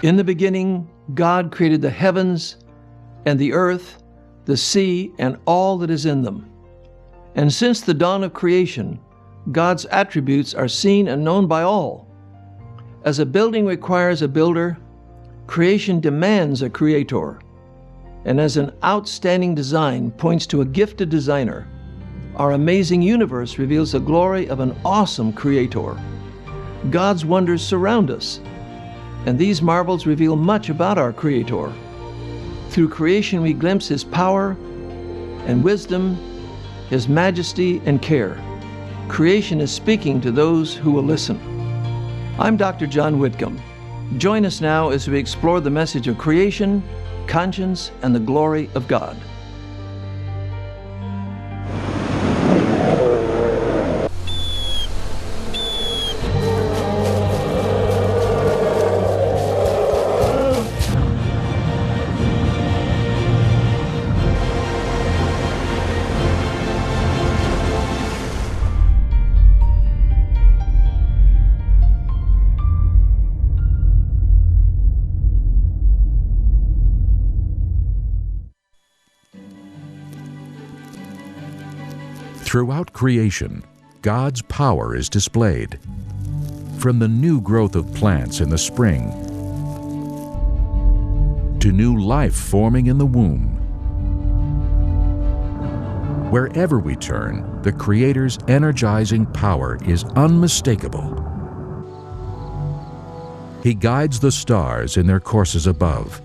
In the beginning, God created the heavens and the earth, the sea, and all that is in them. And since the dawn of creation, God's attributes are seen and known by all. As a building requires a builder, creation demands a creator. And as an outstanding design points to a gifted designer, our amazing universe reveals the glory of an awesome creator. God's wonders surround us, and these marvels reveal much about our creator. Through creation we glimpse his power and wisdom, his majesty and care. Creation is speaking to those who will listen. I'm Dr. John Whitcomb. Join us now as we explore the message of creation, conscience, and the glory of God. Throughout creation, God's power is displayed. From the new growth of plants in the spring to new life forming in the womb. Wherever we turn, the Creator's energizing power is unmistakable. He guides the stars in their courses above.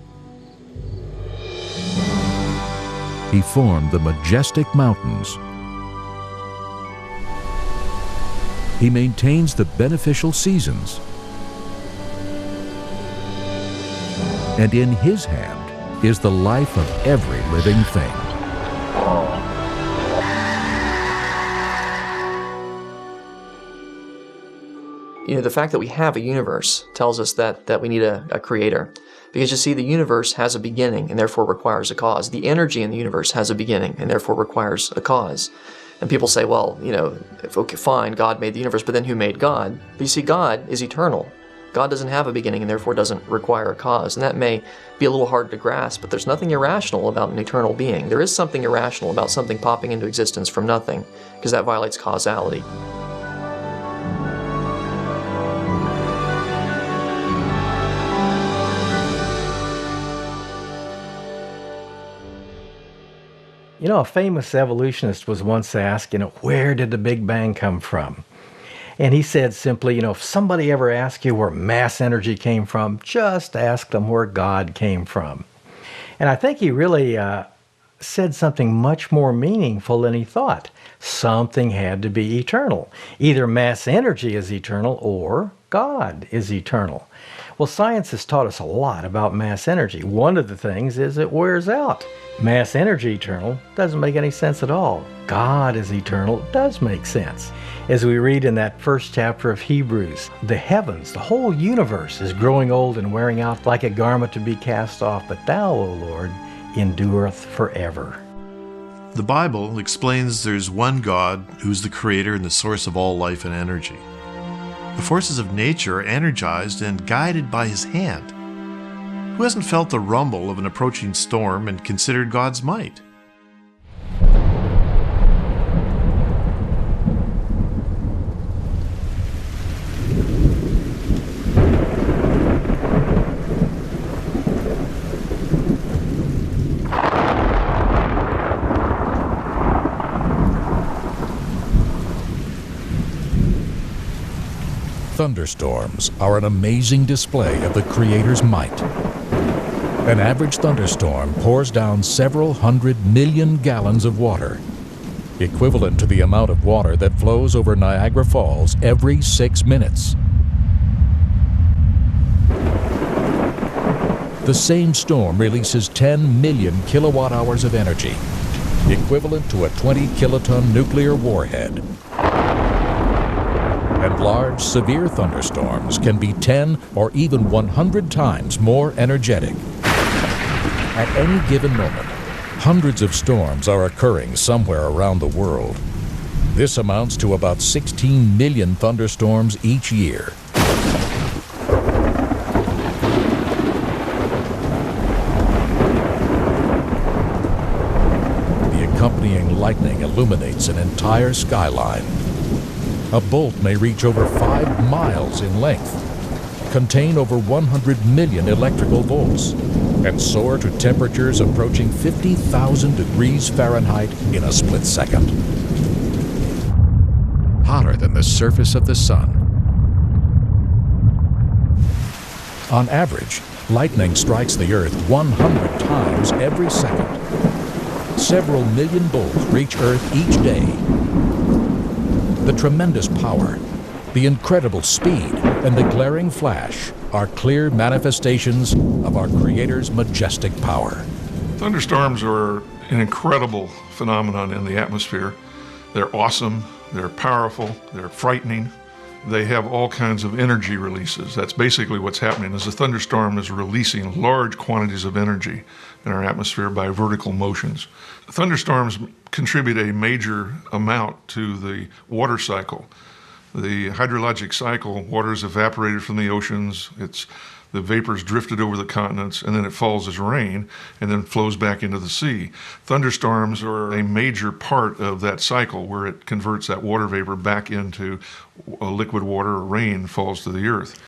He formed the majestic mountains. He maintains the beneficial seasons. And in His hand is the life of every living thing. You know, the fact that we have a universe tells us that we need a creator. Because you see, the universe has a beginning and therefore requires a cause. The energy in the universe has a beginning and therefore requires a cause. And people say, well, you know, okay, fine, God made the universe, but then who made God? But you see, God is eternal. God doesn't have a beginning and therefore doesn't require a cause. And that may be a little hard to grasp, but there's nothing irrational about an eternal being. There is something irrational about something popping into existence from nothing, because that violates causality. You know, a famous evolutionist was once asked, where did the Big Bang come from? And he said simply, if somebody ever asks you where mass energy came from, just ask them where God came from. And I think he really said something much more meaningful than he thought. Something had to be eternal. Either mass energy is eternal or God is eternal. Well, science has taught us a lot about mass energy. One of the things is it wears out. Mass energy eternal doesn't make any sense at all. God is eternal does make sense. As we read in that first chapter of Hebrews, the heavens, the whole universe is growing old and wearing out like a garment to be cast off, but thou, O Lord, endureth forever. The Bible explains there's one God who's the creator and the source of all life and energy. The forces of nature are energized and guided by His hand. Who hasn't felt the rumble of an approaching storm and considered God's might? Thunderstorms are an amazing display of the Creator's might. An average thunderstorm pours down several 100 million gallons of water, equivalent to the amount of water that flows over Niagara Falls every 6 minutes. The same storm releases 10 million kilowatt hours of energy, equivalent to a 20-kiloton nuclear warhead. And large, severe thunderstorms can be 10 or even 100 times more energetic. At any given moment, hundreds of storms are occurring somewhere around the world. This amounts to about 16 million thunderstorms each year. lightning illuminates an entire skyline. A bolt may reach over 5 miles in length, contain over 100 million electrical volts, and soar to temperatures approaching 50,000 degrees Fahrenheit in a split second. Hotter than the surface of the sun. On average, lightning strikes the Earth 100 times every second. Several million bolts reach Earth each day. The tremendous power, the incredible speed, and the glaring flash are clear manifestations of our Creator's majestic power. Thunderstorms are an incredible phenomenon in the atmosphere. They're awesome, they're powerful, they're frightening. They have all kinds of energy releases. That's basically what's happening, is a thunderstorm is releasing large quantities of energy in our atmosphere by vertical motions. Thunderstorms contribute a major amount to the water cycle. The hydrologic cycle, water is evaporated from the oceans, the vapors drifted over the continents, and then it falls as rain and then flows back into the sea. Thunderstorms are a major part of that cycle where it converts that water vapor back into liquid water, or rain falls to the earth.